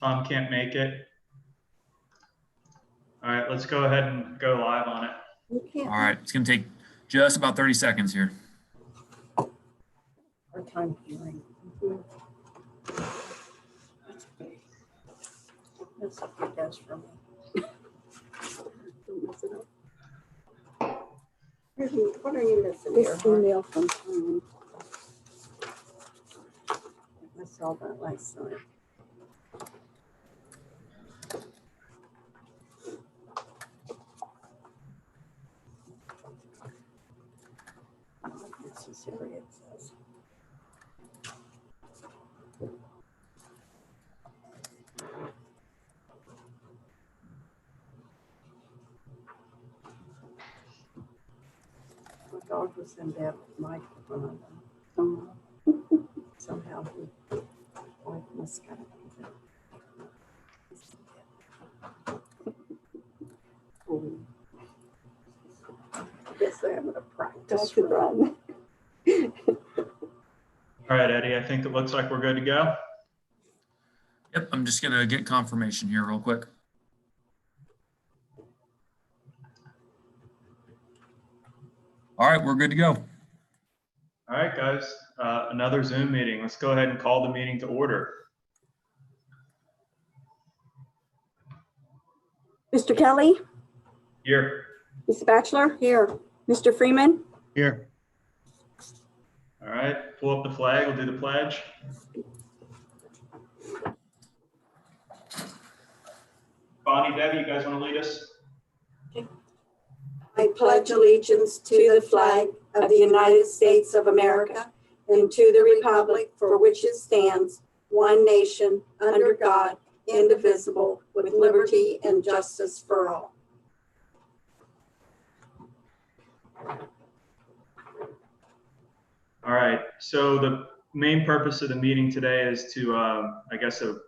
Tom can't make it. All right, let's go ahead and go live on it. All right, it's going to take just about 30 seconds here. Our time hearing. That's what it does for me. Don't mess it up. What are you missing here? This email from Tom. I saw that last night. Not necessary, it says. My dog was in bed with microphone on. Somehow he wife must got it. I guess they're having a practice run. All right, Eddie, I think it looks like we're good to go. Yep, I'm just going to get confirmation here real quick. All right, we're good to go. All right, guys, another Zoom meeting. Let's go ahead and call the meeting to order. Mr. Kelly, Here. Mrs. Batchelor, here. Mr. Freeman, Here. All right, pull up the flag. We'll do the pledge. Bonnie, Debbie, you guys want to lead us? I pledge allegiance to the flag of the United States of America and to the republic for which it stands, one nation, under God, indivisible, with liberty and justice for all. All right, so the main purpose of the meeting today is to, to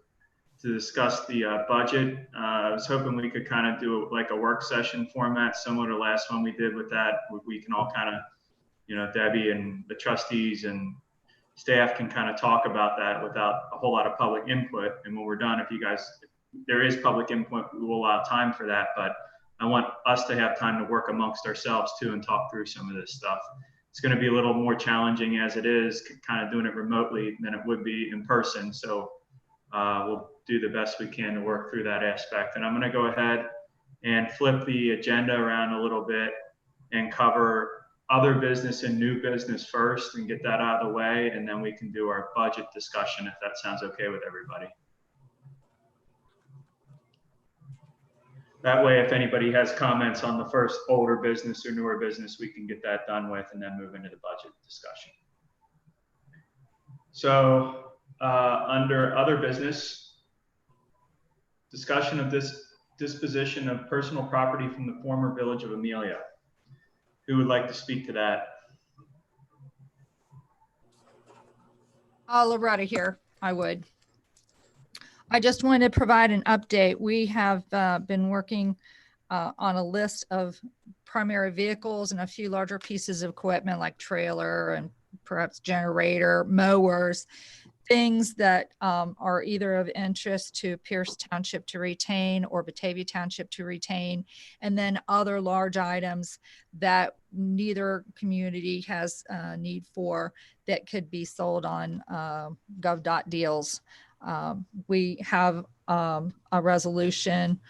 discuss the budget. I was hoping we could kind of do like a work session format similar to the last one we did with that. We can all kind of, you know, Debbie and the trustees and staff can kind of talk about that without a whole lot of public input. And when we're done, if there is public input, we will allow time for that. But I want us to have time to work amongst ourselves too and talk through some of this stuff. It's going to be a little more challenging as it is kind of doing it remotely than it would be in person. So we'll do the best we can to work through that aspect. And I'm going to go ahead and flip the agenda around a little bit and cover other business and new business first and get that out of the way. And then we can do our budget discussion if that sounds okay with everybody. That way, if anybody has comments on the first older business or newer business, we can get that done with and then move into the budget discussion. So under other business, discussion of this disposition of personal property from the former village of Amelia. Who would like to speak to that? Loretta here. I would. I just wanted to provide an update. We have been working on a list of primary vehicles and a few larger pieces of equipment like trailer and perhaps generator, mowers, things that are either of interest to Pierce Township to retain or Batavia Township to retain, and then other large items that neither community has need for that could be sold on gov.deals. We have a resolution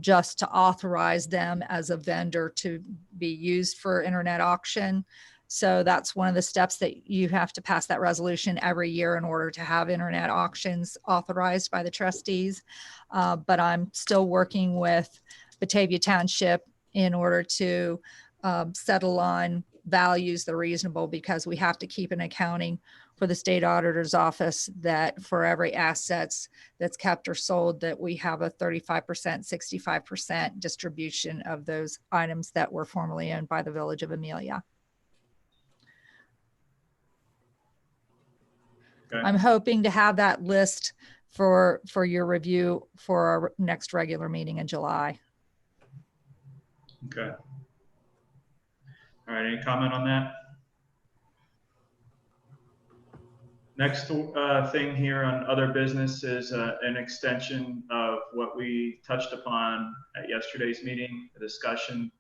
just to authorize them as a vendor to be used for internet auction. So that's one of the steps that you have to pass that resolution every year in order to have internet auctions authorized by the trustees. But I'm still working with Batavia Township in order to settle on values that are reasonable, because we have to keep an accounting for the state auditor's office that for every assets that's kept or sold, that we have a 35%, 65% distribution of those items that were formerly owned by the village of Amelia. Okay. I'm hoping to have that list for your review for our next regular meeting in July. Okay. All right, any comment on that? Next thing here on other business is an extension of what we touched upon at yesterday's meeting, a discussing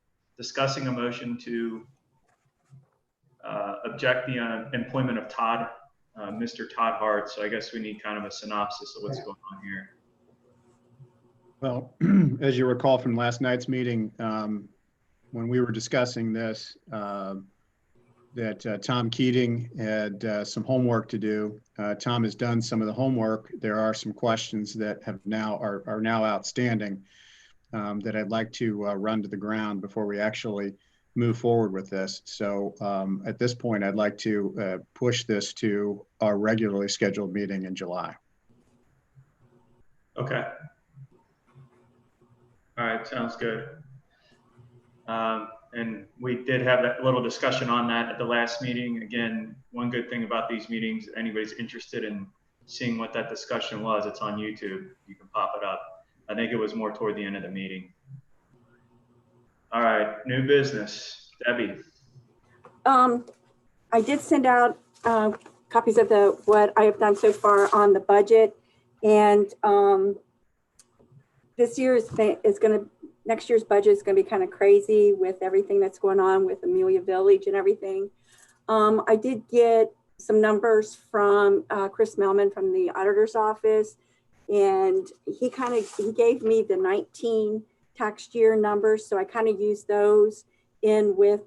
a motion to object the employment of Mr. Todd Hart. So I guess we need kind of a synopsis of what's going on here. Well, as you recall from last night's meeting, when we were discussing this, that Tom Keating had some homework to do. Tom has done some of the homework. There are some questions that are now outstanding that I'd like to run to the ground before we actually move forward with this. So at this point, I'd like to push this to our regularly scheduled meeting in July. Okay. All right, sounds good. And we did have that little discussion on that at the last meeting. Again, one good thing about these meetings, anybody's interested in seeing what that discussion was, it's on YouTube. You can pop it up. I think it was more toward the end of the meeting. All right, new business. Debbie. I did send out copies of what I have done so far on the budget, and this year next year's budget is going to be kind of crazy with everything that's going on with Amelia Village and everything. I did get some numbers from Chris Melman from the auditor's office, and he gave me the 19 tax year numbers. So I kind of used those in with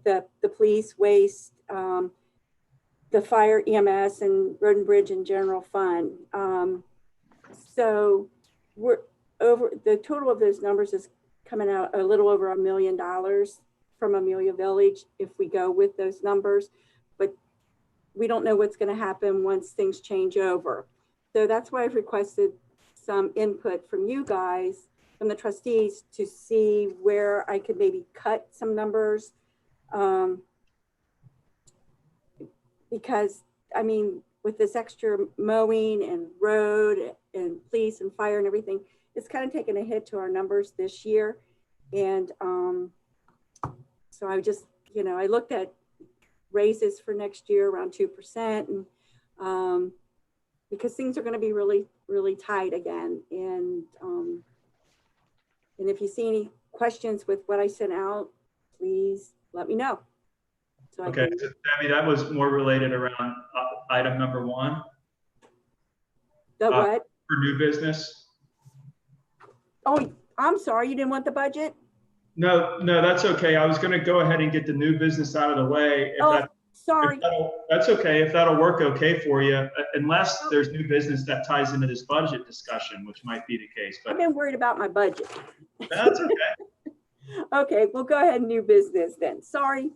the police, waste, the fire, EMS, and road and bridge and general fund. So the total of those numbers is coming out a little over $1 million from Amelia Village if we go with those numbers, but we don't know what's going to happen once things change over. So that's why I've requested some input from you guys, from the trustees, to see where I could maybe cut some numbers. Because I mean, with this extra mowing and road and police and fire and everything, it's kind of taken a hit to our numbers this year. And so I just, I looked at raises for next year around 2%, and because things are going to be really, really tight again. And if you see any questions with what I sent out, please let me know. So Okay, so Debbie, that was more related around item number 1. The what? For new business. Oh, I'm sorry, you didn't want the budget? No, that's okay. I was going to go ahead and get the new business out of the way. Sorry. That's okay. If that'll work okay for you, unless there's new business that ties into this budget discussion, which might be the case. But I've been worried about my budget. that's okay. Okay, we'll go ahead and new business then. Sorry.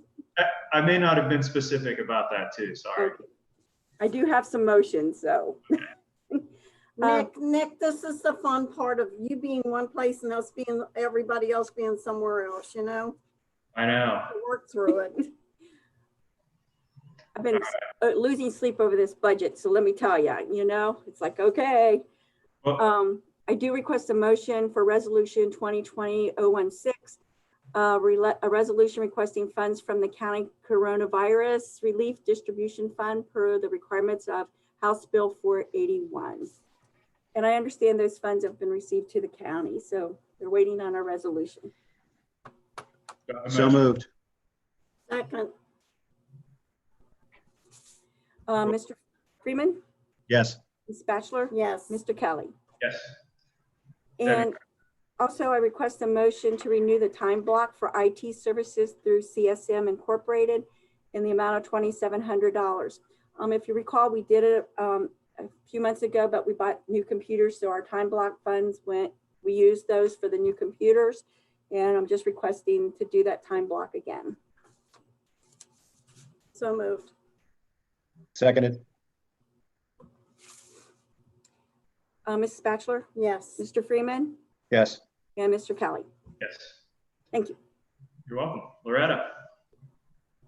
I may not have been specific about that too. Sorry. Okay. I do have some motions, so. Okay. Nick, this is the fun part of you being one place and everybody else being somewhere else, I know. Work through it. I've been losing sleep over this budget, so let me tell you, it's like, okay. Well, I do request a motion for resolution 2020-016, a resolution requesting funds from the county coronavirus relief distribution fund per the requirements of House Bill 481. And I understand those funds have been received to the county, so they're waiting on our resolution. So moved. Second. Mr. Freeman, Yes. Ms. Batchelor, Yes. Mr. Kelly. yes. And also I request a motion to renew the time block for IT services through CSM Incorporated in the amount of $2,700. If you recall, we did it a few months ago, but we bought new computers. So our time block funds we used those for the new computers. And I'm just requesting to do that time block again. So moved. Seconded. Mrs. Batchelor, Yes. Mr. Freeman, Yes. and Mr. Kelly. Yes. Thank you. You're welcome. Loretta.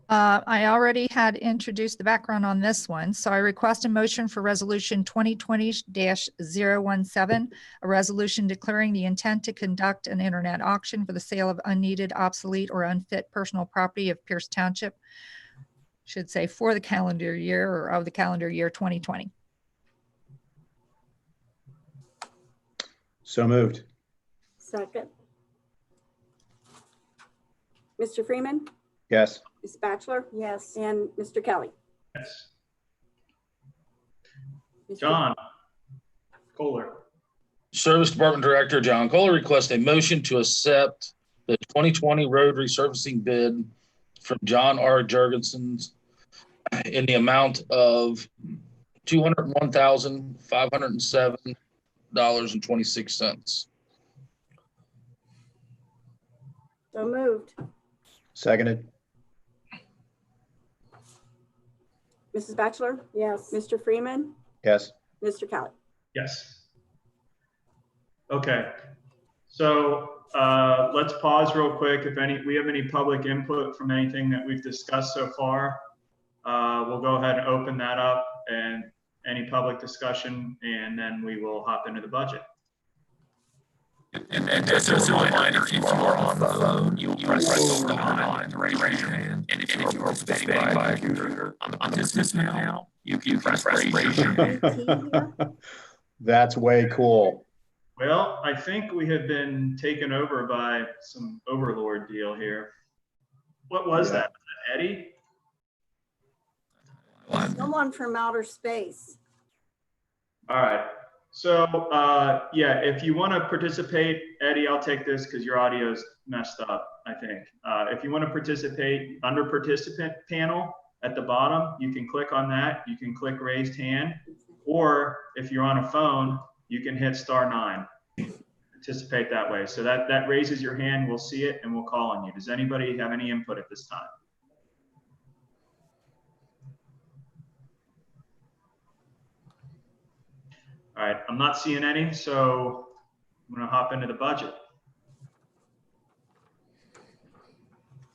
I already had introduced the background on this one, so I request a motion for resolution 2020-017, a resolution declaring the intent to conduct an internet auction for the sale of unneeded, obsolete, or unfit personal property of Pierce Township should say for the calendar year or of the calendar year 2020. So moved. Second. Mr. Freeman, Yes. Ms. Bachelor, Yes. and Mr. Kelly. Yes. Mr. John Kohler. Service Department Director John Kohler requests a motion to accept the 2020 road resurfacing bid from John R. Jurgensen's in the amount of $201,507.26. So moved. Seconded. Mrs. Bachelor, Yes. Mr. Freeman, Yes. Mr. Kelly. Yes. Okay. So let's pause real quick. If we have any public input from anything that we've discussed so far, we'll go ahead and open that up and any public discussion, and then we will hop into the budget. And just as a reminder, if you are on the phone, you press star 9 to raise your hand. And if you are participating by computer on this now, you can press raise your hand. That's way cool. Well, I think we have been taken over by some overlord deal here. What was Yeah. that? Was that Eddie? Someone from outer space. All right. So, yeah, if you want to participate, Eddie, I'll take this because your audio's messed up, I think. If you want to participate under participant panel at the bottom, you can click on that. You can click raised hand. Or if you're on a phone, you can hit star 9. Participate that way. So that raises your hand. We'll see it and we'll call on you. Does anybody have any input at this time? All right, I'm not seeing any, so I'm gonna hop into the budget.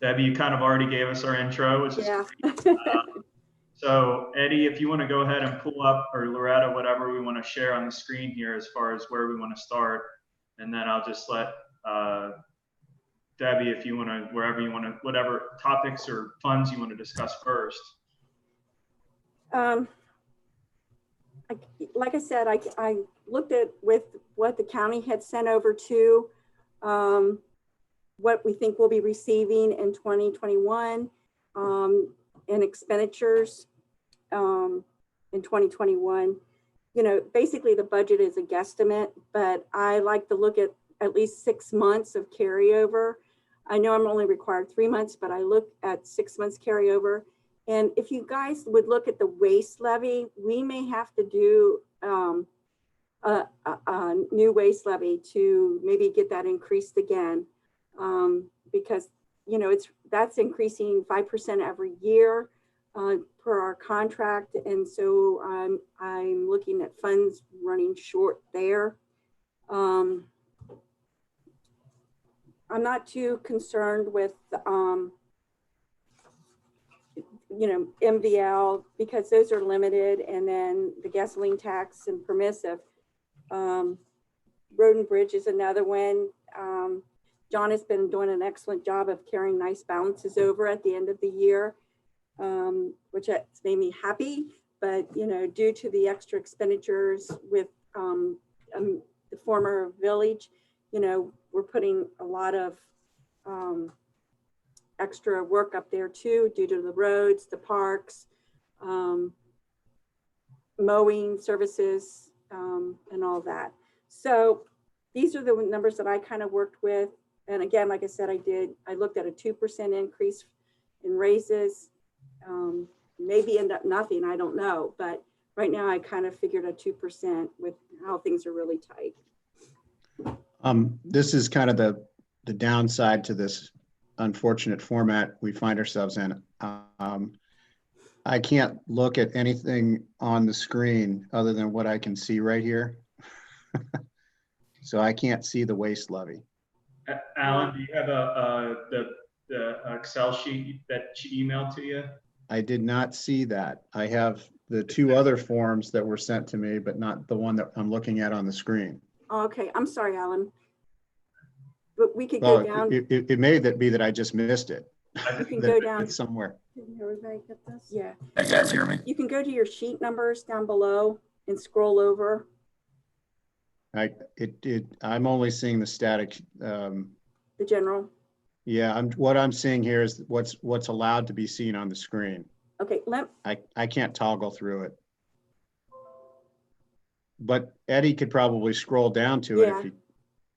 Debbie, you kind of already gave us our intro, which is Yeah. so Eddie, if you want to go ahead and pull up, or Loretta, whatever we want to share on the screen here as far as where we want to start, and then I'll just let Debbie, if you want to, wherever you want to, whatever topics or funds you want to discuss first. Like I said, I looked at with what the county had sent over to what we think we'll be receiving in 2021 in expenditures in 2021. You know, basically the budget is a guesstimate, but I like to look at least 6 months of carryover. I know I'm only required 3 months, but I look at 6 months carryover. And if you guys would look at the waste levy, we may have to do a new waste levy to maybe get that increased again. Because, you know, that's increasing 5% every year per our contract. And so I'm looking at funds running short there. I'm not too concerned with you know, MVL, because those are limited, and then the gasoline tax and permissive. Road and Bridge is another one. John has been doing an excellent job of carrying nice balances over at the end of the year, which has made me happy. But, you know, due to the extra expenditures with the former village, you know, we're putting a lot of extra work up there too, due to the roads, the parks, mowing services, and all that. So these are the numbers that I kind of worked with. And again, like I said, I looked at a 2% increase in raises, maybe end up nothing, I don't know. But right now I kind of figured a 2% with how things are really tight. This is kind of the downside to this unfortunate format we find ourselves in. I can't look at anything on the screen other than what I can see right here. So I can't see the waste levy. Alan, do you have the Excel sheet that she emailed to you? I did not see that. I have the 2 other forms that were sent to me, but not the one that I'm looking at on the screen. Okay, I'm sorry, Alan. But we could go down. It may be that I just missed it. You can go down. It's somewhere. Didn't everybody get this? Yeah. You guys hear me? You can go to your sheet numbers down below and scroll over. I'm only seeing the static. The general. Yeah, what I'm seeing here is what's allowed to be seen on the screen. Okay, I can't toggle through it. But Eddie could probably scroll down to it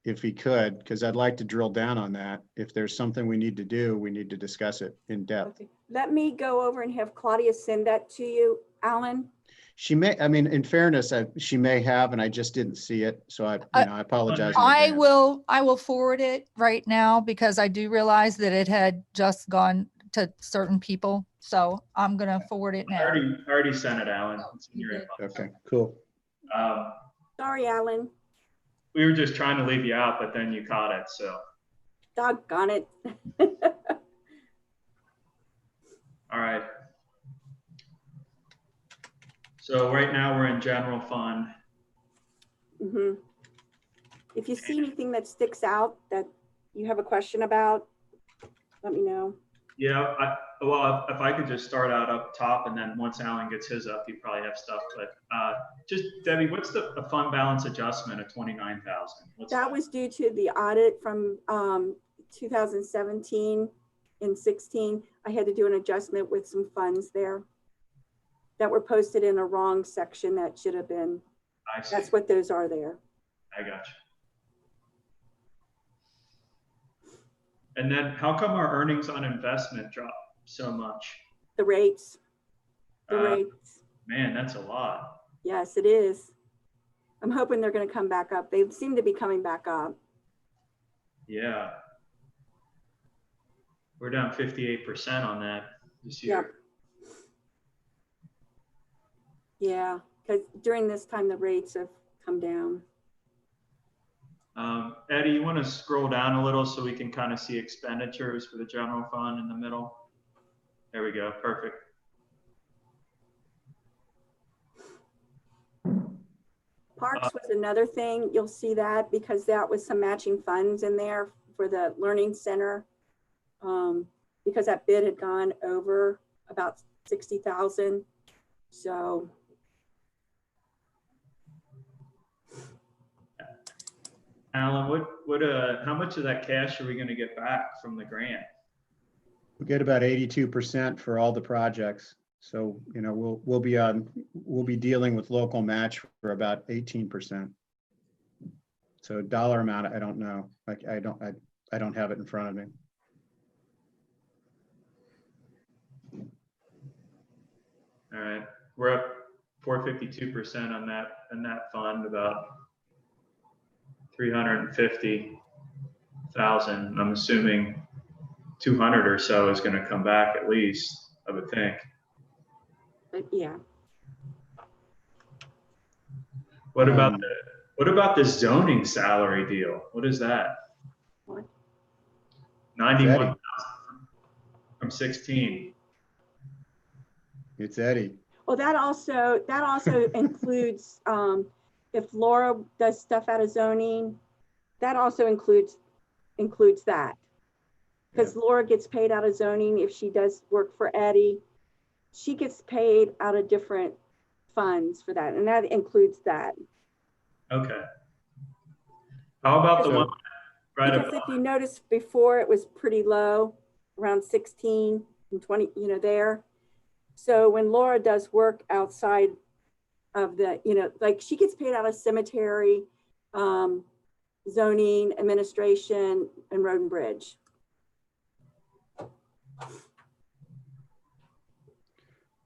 if he could, because I'd like to drill down on that. If there's something we need to do, we need to discuss it in depth. okay. Let me go over and have Claudia send that to you, Alan. She may, I mean, in fairness, she may have, and I just didn't see it. So I apologize. in I advance. will forward it right now because I do realize that it had just gone to certain people. So I'm going to forward it I now. already sent it, Alan. It's in your You did. inbox. Okay, cool. Sorry, Alan. We were just trying to leave you out, but then you caught it. So, Doggone it. all right. So right now we're in general fund. Mhm. If you see anything that sticks out that you have a question about, let me know. Yeah, well, if I could just start out up top, and then once Alan gets his up, he probably have stuff. But just Debbie, what's the fund balance adjustment of 29,000? That was due to the audit from 2017 and 16. I had to do an adjustment with some funds there that were posted in a wrong section that should have been. I see. That's what those are there. I got you. And then how come our earnings on investment dropped so much? The rates. The rates. Man, that's a lot. Yes, it is. I'm hoping they're going to come back up. They seem to be coming back up. Yeah. We're down 58% on that this year. Yeah, because during this time, the rates have come down. Eddie, you want to scroll down a little so we can kind of see expenditures for the general fund in the middle? There we go. Perfect. Parks was another thing. You'll see that because that was some matching funds in there for the learning center. Because that bid had gone over about 60,000. So. Alan, how much of that cash are we going to get back from the grant? We get about 82% for all the projects. So, you know, we'll be dealing with local match for about 18%. So dollar amount, I don't know. Like I don't have it in front of me. All right, we're up 452% on that fund, about 350,000. I'm assuming 200 or so is going to come back at least, I would think. But yeah. What about the zoning salary deal? What is that? What? 91,000 from 16. It's Eddie. Well, that also includes if Laura does stuff out of zoning, that also includes that. Because Laura gets paid out of zoning if she does work for Eddie. She gets paid out of different funds for that, and that includes that. Okay. How about the one right because above? If you notice before, it was pretty low, around 16 and 20, you know, there. So when Laura does work outside of the, you know, like she gets paid out of cemetery, zoning, administration, and road and bridge.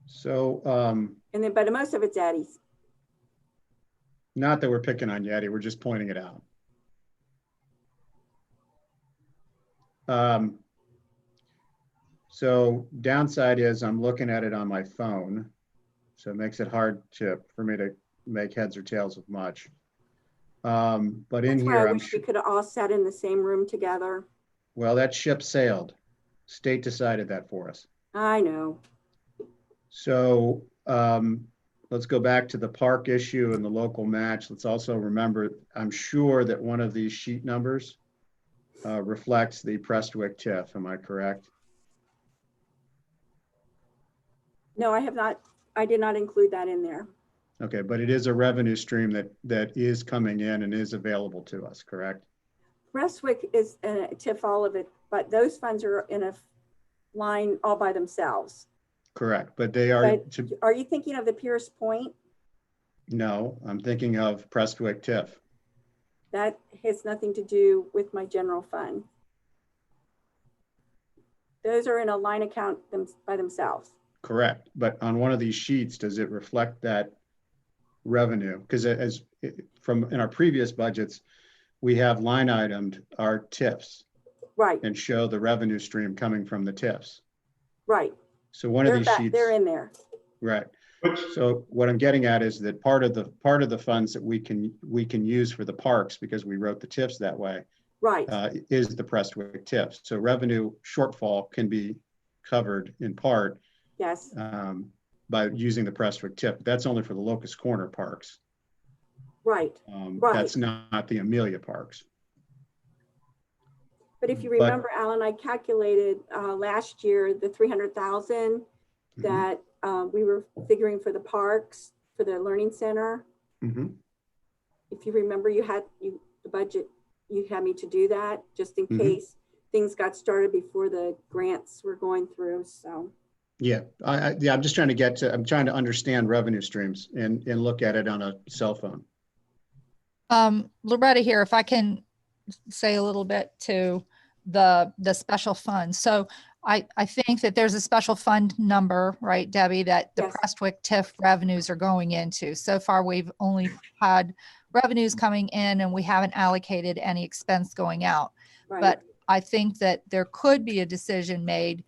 So, and then, but most of it's Addie's. not that we're picking on you, Eddie, we're just pointing it out. So downside is I'm looking at it on my phone. So it makes it hard for me to make heads or tails of much. But in here, I wish we could have all sat in the same room together. Well, that ship sailed. State decided that for us. I know. So let's go back to the park issue and the local match. Let's also remember, I'm sure that one of these sheet numbers reflects the Prestwick TIF. Am I correct? No, I have not, I did not include that in there. Okay, but it is a revenue stream that is coming in and is available to us, correct? Prestwick is a TIF all of it, but those funds are in a line all by themselves. Correct, but they are But are you thinking of the Pierce Point? no, I'm thinking of Prestwick TIF. That has nothing to do with my general fund. Those are in a line account by themselves. Correct, but on one of these sheets, does it reflect that revenue? Because from in our previous budgets, we have line itemed our TIFs. Right. And show the revenue stream coming from the TIFs. Right. So one of these sheets. They're in there. Right. So what I'm getting at is that part of the funds that we can use for the parks, because we wrote the TIFs that way, right, is the Prestwick TIFs. So revenue shortfall can be covered in part, yes, by using the Prestwick TIF. That's only for the Locust Corner parks. Right. Right. That's not the Amelia parks. But if you remember, Alan, I calculated last year the 300,000 that we were figuring for the parks, for the learning center. Mm-hmm. If you remember, the budget, you had me to do that just in case things got started before the grants were going through. So yeah, I'm just trying to I'm trying to understand revenue streams and look at it on a cell phone. Loretta here, if I can say a little bit to the special fund. So I think that there's a special fund number, right, Debbie, that the Prestwick TIF revenues are going into. So far, we've only had revenues coming in and we haven't allocated any expense going out. Right. But I think that there could be a decision made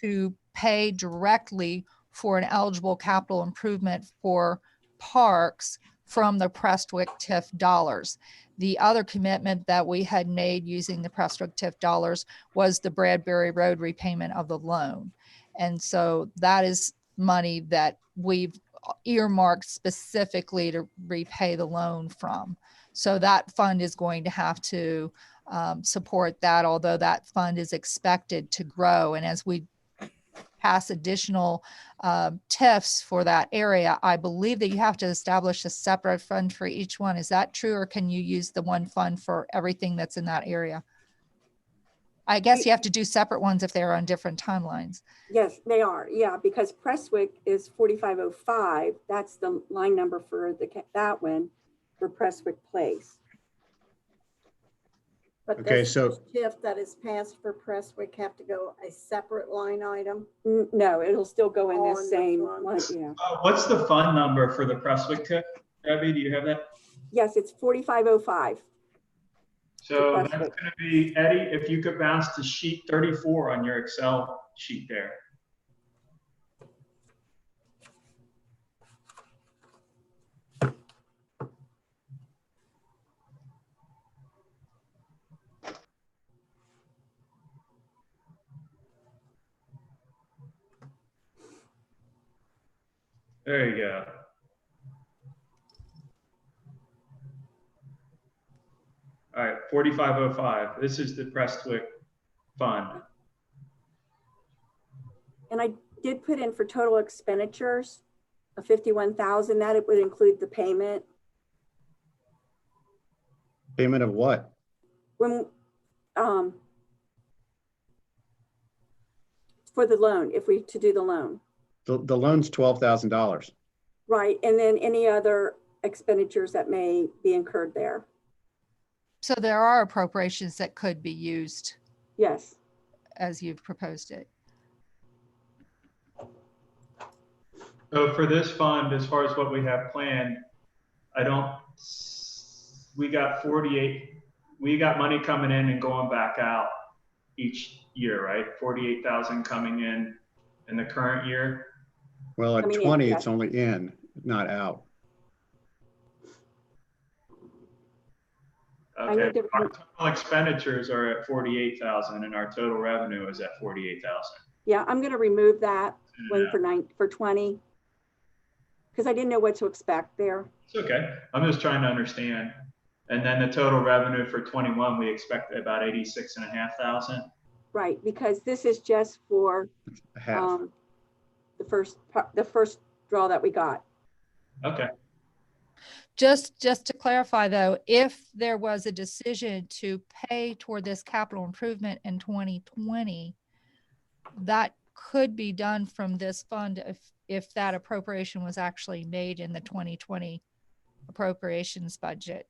to pay directly for an eligible capital improvement for parks from the Prestwick TIF dollars. The other commitment that we had made using the Prestwick TIF dollars was the Bradbury Road repayment of the loan. And so that is money that we've earmarked specifically to repay the loan from. So that fund is going to have to support that, although that fund is expected to grow. And as we pass additional TIFs for that area, I believe that you have to establish a separate fund for each one. Is that true, or can you use the one fund for everything that's in that area? I guess you have to do separate ones if they're on different timelines. Yes, they are. Yeah, because Prestwick is 4505. That's the line number for that one for Prestwick Place. But okay, does so the TIF that is passed for Prestwick have to go a separate line item? No, it'll still go in the same one. Yeah. What's the fund number for the Prestwick TIF? Debbie, do you have that? Yes, it's 4505. So that's going to be, Eddie, if you could bounce to sheet 34 on your Excel sheet there. There you go. All right, 4505. This is the Prestwick fund. And I did put in for total expenditures of 51,000. That it would include the payment. Payment of what? When for the loan, if we to do the loan. The loan's $12,000. Right, and then any other expenditures that may be incurred there. So there are appropriations that could be used. Yes. As you've proposed it. So for this fund, as far as what we have planned, we got money coming in and going back out each year, right? 48,000 coming in the current year. Well, at 20, it's only in, not out. Okay, our total expenditures are at 48,000 and our total revenue is at 48,000. Yeah, I'm going to remove that one for 20 because I didn't know what to expect there. It's okay. I'm just trying to understand. And then the total revenue for 21, we expect about 86,500. Right, because this is just for the first draw that we got. Okay. Just to clarify though, if there was a decision to pay toward this capital improvement in 2020, that could be done from this fund if that appropriation was actually made in the 2020 appropriations budget.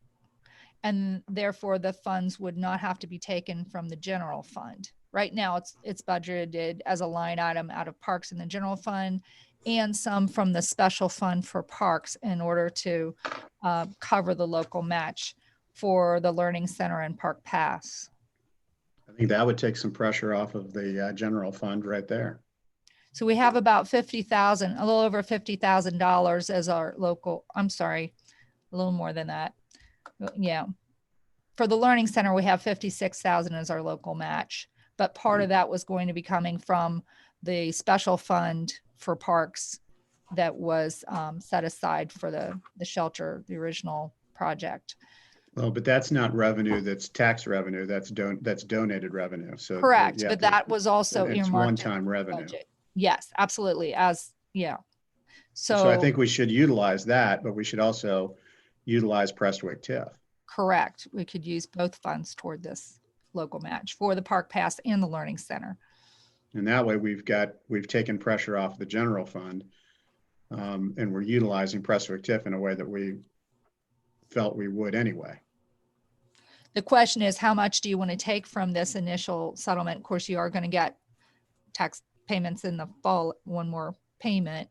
And therefore the funds would not have to be taken from the general fund. Right now it's budgeted as a line item out of parks in the general fund and some from the special fund for parks in order to cover the local match for the Learning Center and Park Pass. I think that would take some pressure off of the general fund right there. So we have about 50,000, a little over $50,000 as our local, I'm sorry, a little more than that. Yeah. For the Learning Center, we have 56,000 as our local match, but part of that was going to be coming from the special fund for parks that was set aside for the shelter, the original project. Well, but that's not revenue, that's tax revenue, that's donated revenue. So Correct, yeah, but that was also it's earmarked. one-time revenue. Budget. Yes, absolutely. Yeah. So I think we should utilize that, but we should also utilize Prestwick TIF. Correct. We could use both funds toward this local match for the Park Pass and the Learning Center. And that way we've taken pressure off the general fund, and we're utilizing Prestwick TIF in a way that we felt we would anyway. The question is, how much do you want to take from this initial settlement? Of course, you are going to get tax payments in the fall, one more payment.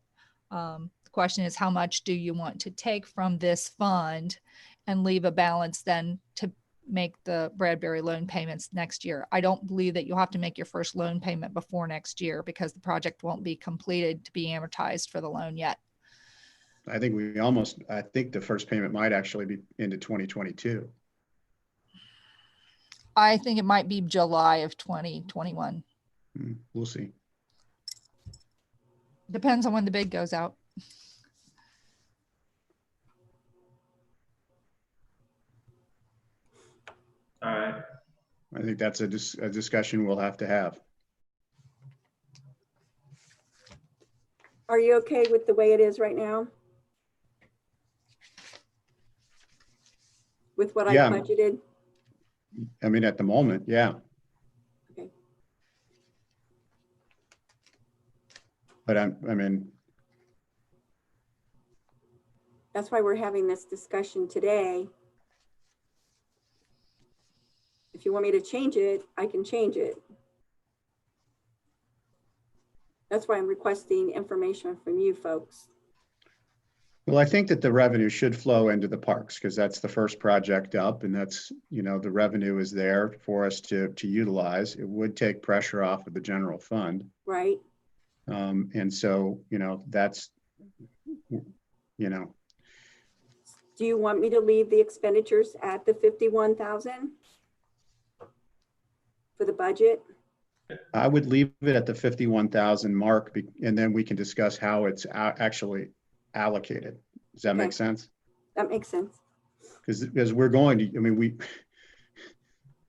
The question is, how much do you want to take from this fund and leave a balance then to make the Bradbury loan payments next year? I don't believe that you'll have to make your first loan payment before next year because the project won't be completed to be amortized for the loan yet. I think the first payment might actually be into 2022. I think it might be July of 2021. We'll see. Depends on when the bid goes out. All right. I think that's a discussion we'll have to have. Are you okay with the way it is right now? With what I Yeah. budgeted? I mean, at the moment, yeah. Okay. But I mean, That's why we're having this discussion today. If you want me to change it, I can change it. That's why I'm requesting information from you folks. well, I think that the revenue should flow into the parks because that's the first project up, and that's, the revenue is there for us to utilize. It would take pressure off of the general fund. Right? And so, that's, Do you want me to leave the expenditures at the 51,000 for the budget? I would leave it at the 51,000 mark, and then we can discuss how it's actually allocated. Does that make sense? That makes sense. Because we're going to, I mean,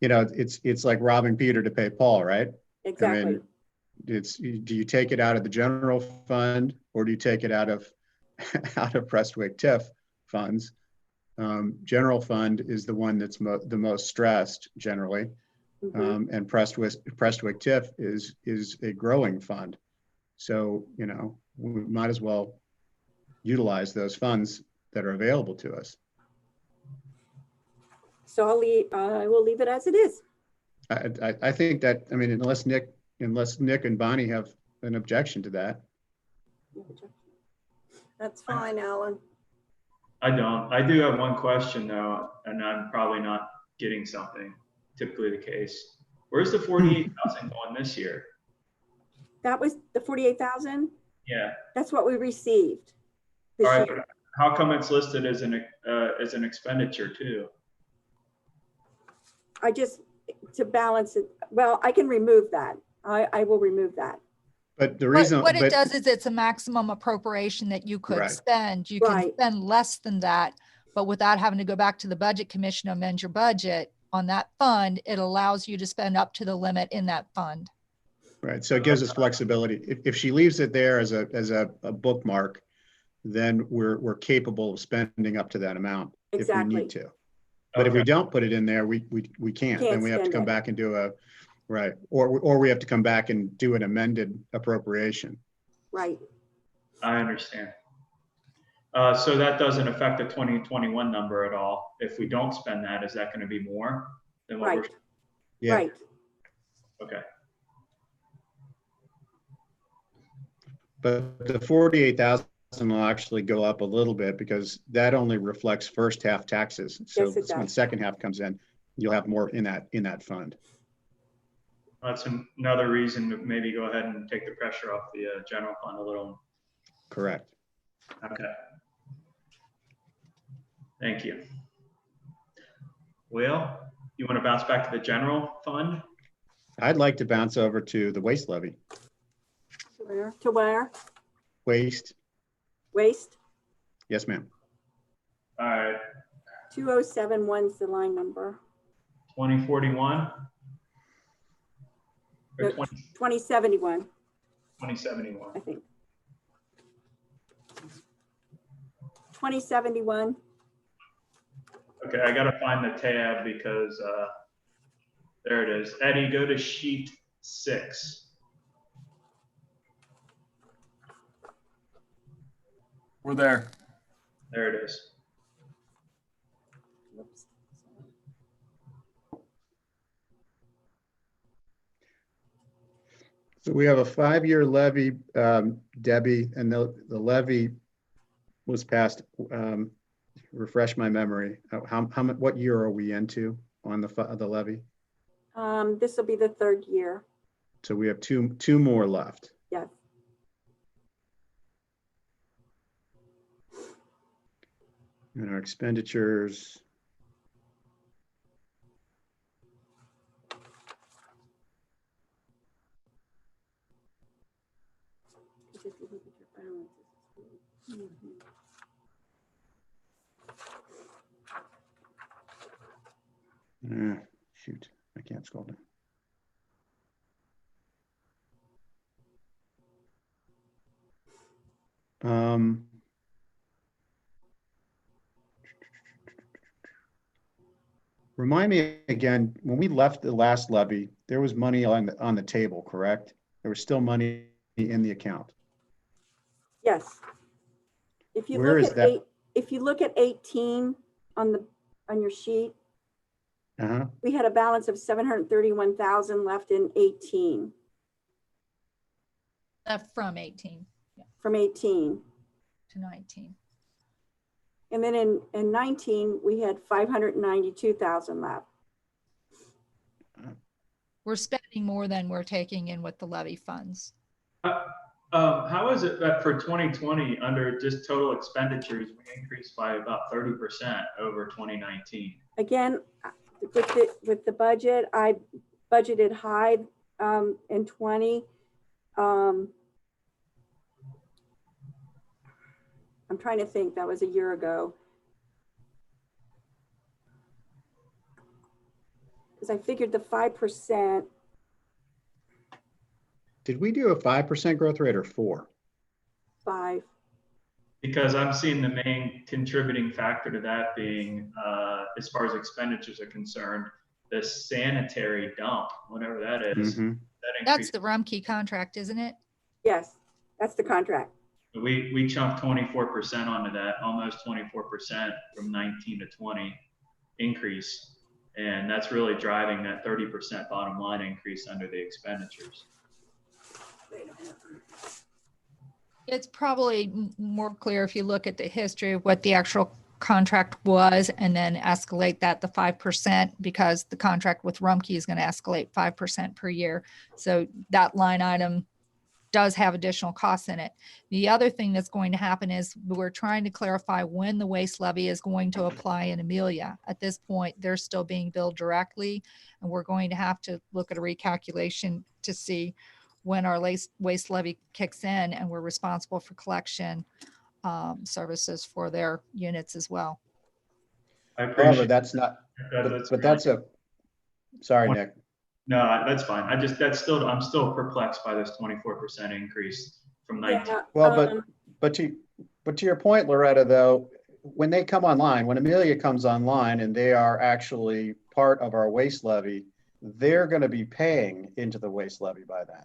it's like robbing Peter to pay Paul, right? Exactly. I mean, do you take it out of the general fund or do you take it out of Prestwick TIF funds? General fund is the one that's the most stressed generally. And Prestwick TIF is a growing fund. So, we might as well utilize those funds that are available to us. So I will leave it as it is. I think that, I mean, unless Nick and Bonnie have an objection to that. That's fine, Alan. I don't. I do have one question though, and I'm probably not getting something. Typically the case. Where's the 48,000 going this year? That was the 48,000. Yeah. That's what we received this All right. year. How come it's listed as an expenditure too? I just, to balance it, well, I can remove that. I will remove that. But the reason What it does is it's a maximum appropriation that you could Right. spend. You can Right. spend less than that, but without having to go back to the budget commission and amend your budget on that fund, it allows you to spend up to the limit in that fund. Right, so it gives us flexibility. If she leaves it there as a bookmark, then we're capable of spending up to that amount if we Exactly. need to. But if we Okay. don't put it in there, we can't. Then Can't we have to spend come it. back and do a, right, or we have to come back and do an amended appropriation. Right. I understand. So that doesn't affect the 2021 number at all. If we don't spend that, is that going to be more than what Right. Yeah. Right. Okay. But the 48,000 will actually go up a little bit because that only reflects first half taxes. So Yes, it when does. second half comes in, you'll have more in that fund. That's another reason to maybe go ahead and take the pressure off the general fund a little. Correct. Okay. Thank you. Will, you want to bounce back to the general fund? I'd like to bounce over to the waste levy. To where? Waste, Waste? yes, ma'am. All right, 2071 is the line number. 2041? Or No, 2071, 2071? I think. 2071. Okay, I gotta find the tab because there it is. Eddie, go to sheet 6. We're there. There it is. Whoops. So we have a 5-year levy, Debbie, and the levy was passed, refresh my memory. What year are we into on the levy? This will be the third year. So we have two more left. Yes. And our expenditures. Shoot, I can't scroll down. Remind me again, when we left the last levy, there was money on the table, correct? There was still money in the account. Yes. If you Where look is at that? if you look at 18 on your sheet, Uh-huh. we had a balance of 731,000 left in 18 From 18 from 18. to 19. And then in 19, we had 592,000 left. We're spending more than we're taking in with the levy funds. How is it that for 2020, under just total expenditures, we increased by about 30% over 2019? Again, with the budget, I budgeted high in 20. I'm trying to think, that was a year ago. Because I figured the 5%. Did we do a 5% growth rate or 4? 5. Because I'm seeing the main contributing factor to that being, as far as expenditures are concerned, the sanitary dump, whatever that is. Mm-hmm. That's the Rumpke contract, isn't it? Yes, that's the contract. We chunked 24% onto that, almost 24% from 19 to 20 increase. And that's really driving that 30% bottom line increase under the expenditures. It's probably more clear if you look at the history of what the actual contract was and then escalate that to 5% because the contract with Rumpke is going to escalate 5% per year. So that line item does have additional costs in it. The other thing that's going to happen is we're trying to clarify when the waste levy is going to apply in Amelia. At this point, they're still being billed directly, and we're going to have to look at a recalculation to see when our waste levy kicks in and we're responsible for collection services for their units as well. I However, appreciate that's not, that. but that's sorry, Nick. No, that's fine. I'm still perplexed by this 24% increase from 19. Yeah, Well, but to your point, Loretta, though, when they come online, when Amelia comes online and they are actually part of our waste levy, they're going to be paying into the waste levy by then.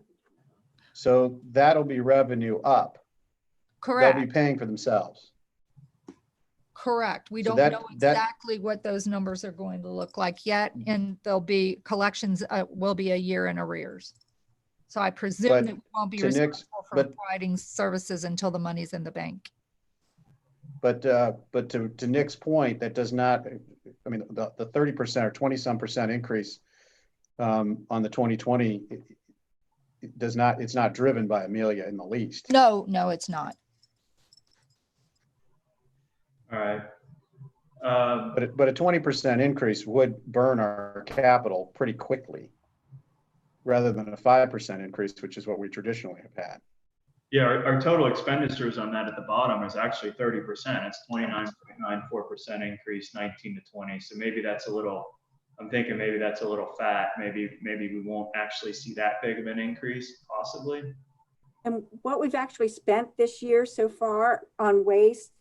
So that'll be revenue up. Correct. They'll be paying for themselves. Correct. We So don't know exactly what those numbers are going to look like yet, and there'll be collections will be a year in arrears. So I presume But that we won't be to Nick's- responsible for but- providing services until the money's in the bank. But to Nick's point, that does not, I mean, the 30% or 20-some% increase on the 2020, it does not, it's not driven by Amelia in the least. No, it's not. All right. But a 20% increase would burn our capital pretty quickly rather than a 5% increase, which is what we traditionally have had. Yeah, our total expenditures on that at the bottom is actually 30%. It's 29.94% increase, 19 to 20. So maybe that's a little, I'm thinking maybe that's a little fat. Maybe we won't actually see that big of an increase, possibly. and what we've actually spent this year so far on waste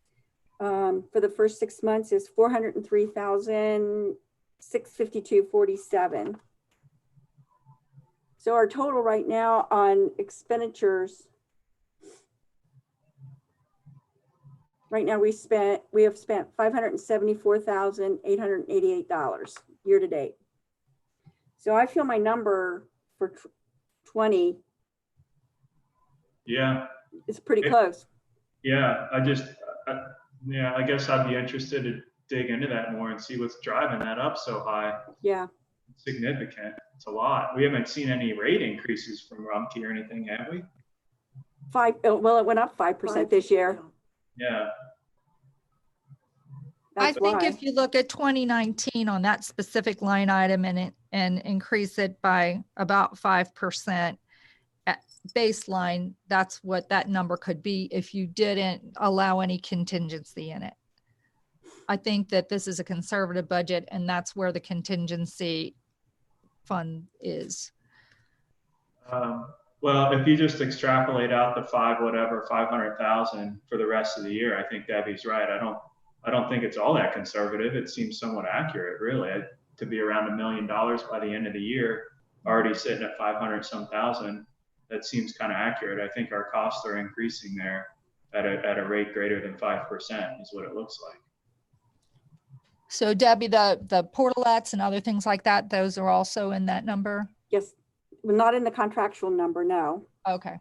for the first 6 months is $403,652.47. So our total right now on expenditures, right now we have spent $574,888 year to date. So I feel my number for 20 Yeah. is pretty close. Yeah. Yeah, I guess I'd be interested to dig into that more and see what's driving that up so high. Yeah. It's significant. It's a lot. We haven't seen any rate increases from Rumpke or anything, have we? Well, it went up 5% this year. Yeah. I That's think why. if you look at 2019 on that specific line item and increase it by about 5% at baseline, that's what that number could be if you didn't allow any contingency in it. I think that this is a conservative budget, and that's where the contingency fund is. Well, if you just extrapolate out the 500,000 for the rest of the year, I think Debbie's right. I don't think it's all that conservative. It seems somewhat accurate, really, to be around $1 million by the end of the year, already sitting at 500-some thousand. That seems kind of accurate. I think our costs are increasing there at a rate greater than 5% is what it looks like. So Debbie, the portalets and other things like that, those are also in that number? Yes, well, not in the contractual number, no. Okay.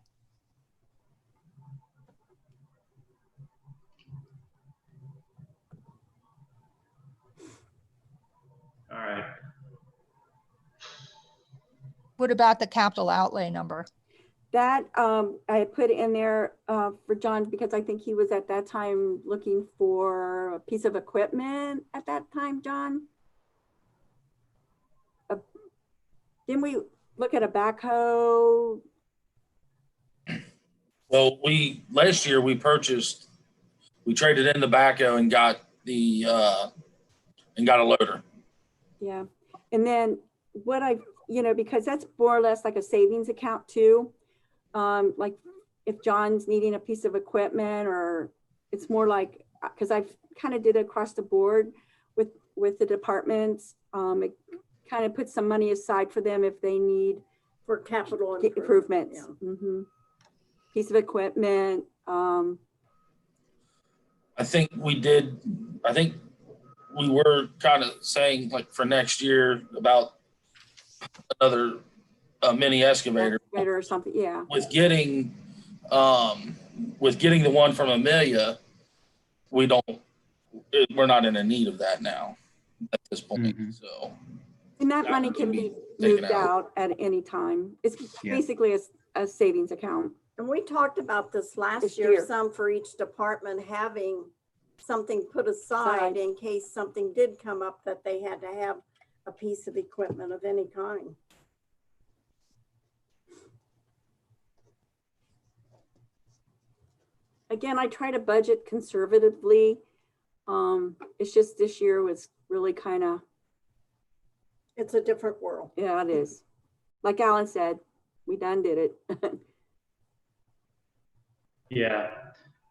All right. What about the capital outlay number? That I put in there for John because I think he was at that time looking for a piece of equipment at that time, John. Didn't we look at a backhoe? Well, last year we traded in the backhoe and got a loader. Yeah. And then what because that's more or less like a savings account too. Like if John's needing a piece of equipment, or it's more like, because I've kind of did it across the board with the departments. It kind of puts some money aside for them if they need For capital improvements. Yeah. Mm-hmm. Piece of equipment. I think we were kind of saying like for next year about another mini excavator Or something, yeah. with getting the one from Amelia. We're not in a need of that now at this point. Mhm. So, And that that money one can can be be taken moved out at any time. It's basically a savings account. And we talked about this last This year, year. some for each department having something put aside in case something did come up that they had to have a piece of equipment of any kind. Again, I try to budget conservatively. It's just this year was really kind of, It's a different world. yeah, it is. like Alan said, we done did it. Yeah.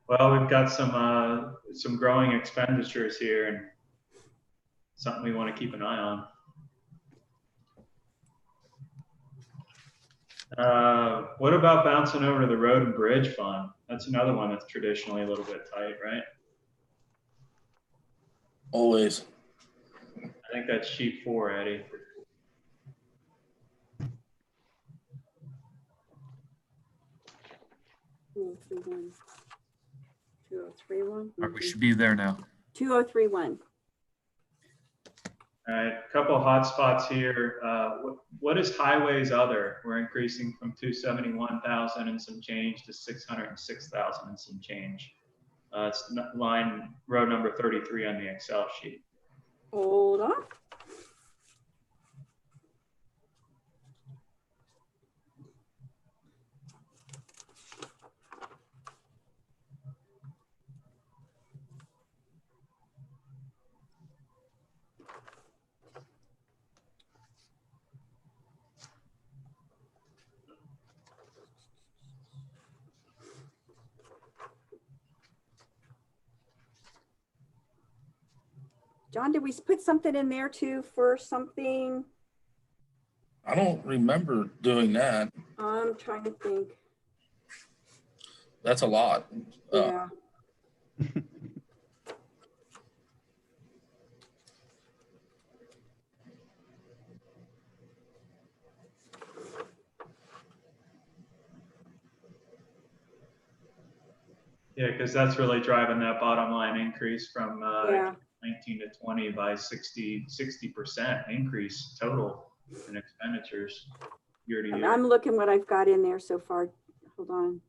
Well, we've got some growing expenditures here and something we want to keep an eye on. What about bouncing over to the road and bridge fund? That's another one that's traditionally a little bit tight, right? Always. I think that's sheet 4, Eddie. Oh, 2031. All right, we should be there now. 2031. All right, a couple of hot spots here. What is highways other? We're increasing from 271,000 and some change to 606,000 and some change. It's row number 33 on the Excel sheet. Hold on. John, did we put something in there too for something? I don't remember doing that. I'm trying to think. That's a lot. Yeah. Yeah, because that's really driving that bottom line increase from Yeah. 19 to 20 by 60% increase total in expenditures year to year. I'm looking what I've got in there so far. Hold on.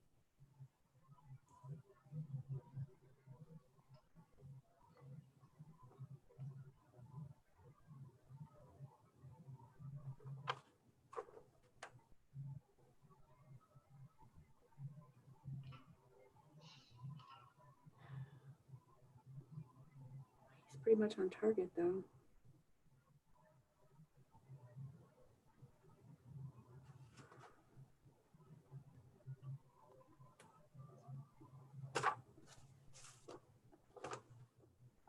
He's pretty much on target though.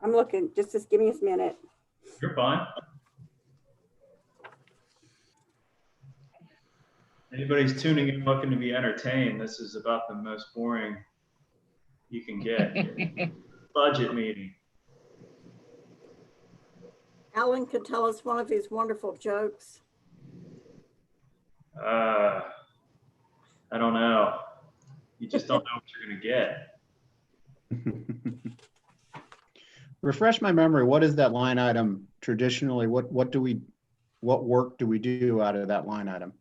I'm looking, just give me a minute. You're fine. Anybody's tuning in looking to be entertained, this is about the most boring you can get. Budget meeting. Alan could tell us one of his wonderful jokes. I don't know. You just don't know what you're going to get. Refresh my memory. What is that line item traditionally? What work do we do out of that line item?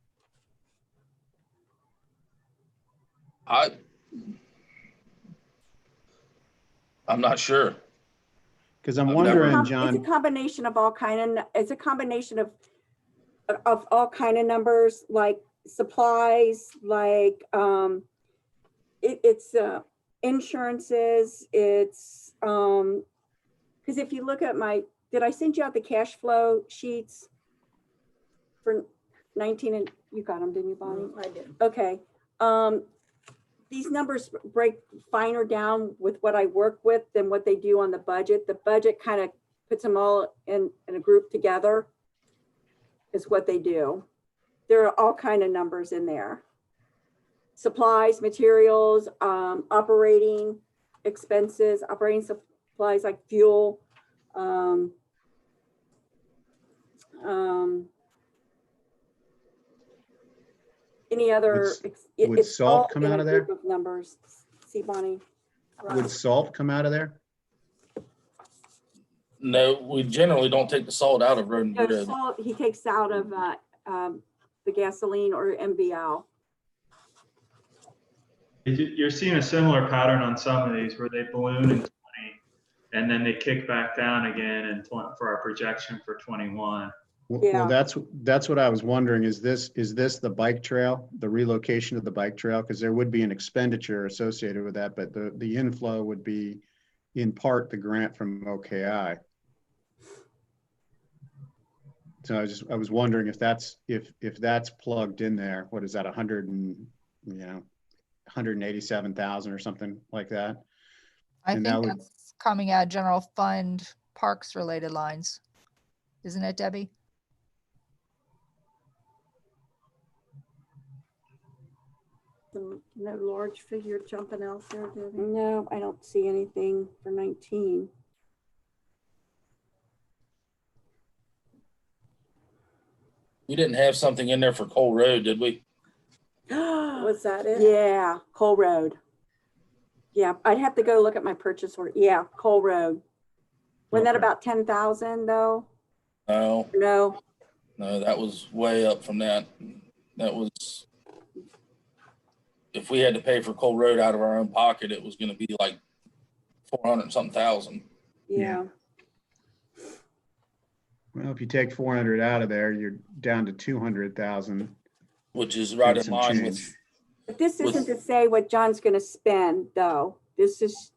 I'm not sure. Because I'm wondering, John. It's a combination of all it's a combination of all kind of numbers, like supplies, like it's insurances, it's because if you look at did I send you out the cash flow sheets for 19 and you got them, didn't you, Bonnie? I did. Okay. These numbers break finer down with what I work with than what they do on the budget. The budget kind of puts them all in a group together is what they do. There are all kind of numbers in there. Supplies, materials, operating expenses, operating supplies like fuel, any other. Would salt come out of there? Of numbers. See, Bonnie. Would salt come out of there? No, we generally don't take the salt out of road and No, bridge. salt he takes out of the gasoline or MVL. You're seeing a similar pattern on some of these where they balloon in 20 and then they kick back down again for our projection for 21. Well, that's what I was wondering. Is this the bike trail, the relocation of the bike trail? Because there would be an expenditure associated with that, but the inflow would be in part the grant from OKI. So I was wondering if that's plugged in there. What is that? 187,000 or something like that. I And think that would- that's coming out of general fund parks related lines. Isn't it, Debbie? No large figure jumping out there, Debbie? No, I don't see anything for 19. We didn't have something in there for Cole Road, did we? Was that it? Yeah, Cole Road. Yeah, I'd have to go look at my purchase order. Yeah, Cole Road. Wasn't that Okay. about 10,000 though? No, No, no, that was way up from that. That was, if we had to pay for Cole Road out of our own pocket, it was gonna be like 400 something thousand. yeah. Well, if you take 400 out of there, you're down to 200,000. Which is right and in some line with, change. But this isn't to say what John's gonna spend though. This is,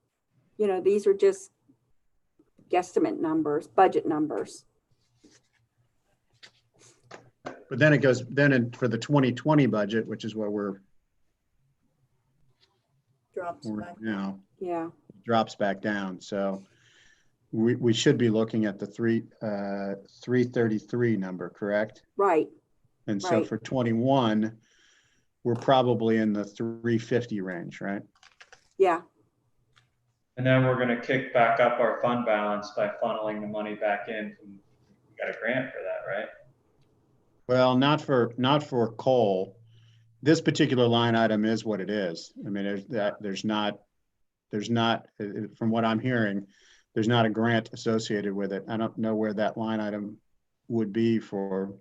these are just guesstimate numbers, budget numbers. But then it goes, for the 2020 budget, which is what Drops back. Yeah, drops back down. So we should be looking at the 333 number, correct? right. And so Right. for 21, we're probably in the 350 range, right? Yeah, And then we're gonna kick back up our fund balance by funneling the money back in. We got a grant for that, right? Well, not for coal. This particular line item is what it is. I mean, there's not, from what I'm hearing, there's not a grant associated with it. I don't know where that line item would be for,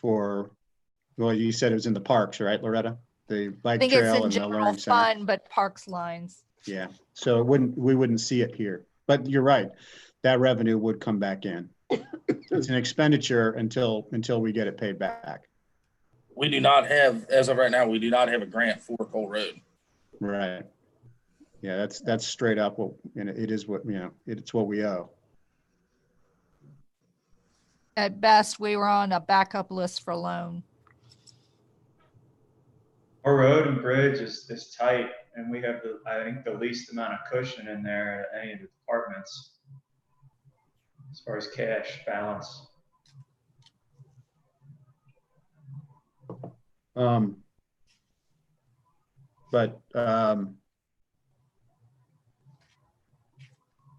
well, you said it was in the parks, right, Loretta? The I bike think it's trail in and the general learning center. fund, but parks lines. Yeah, so we wouldn't see it here, but you're right. That revenue would come back in. It's an expenditure until we get it paid back. we do not have, as of right now, we do not have a grant for Cole Road. Right. Yeah, that's straight up what, it is what, it's what we owe. At best, we were on a backup list for loan. Our road and bridge is tight, and we have I think the least amount of cushion in there at any of the departments as far as cash balance.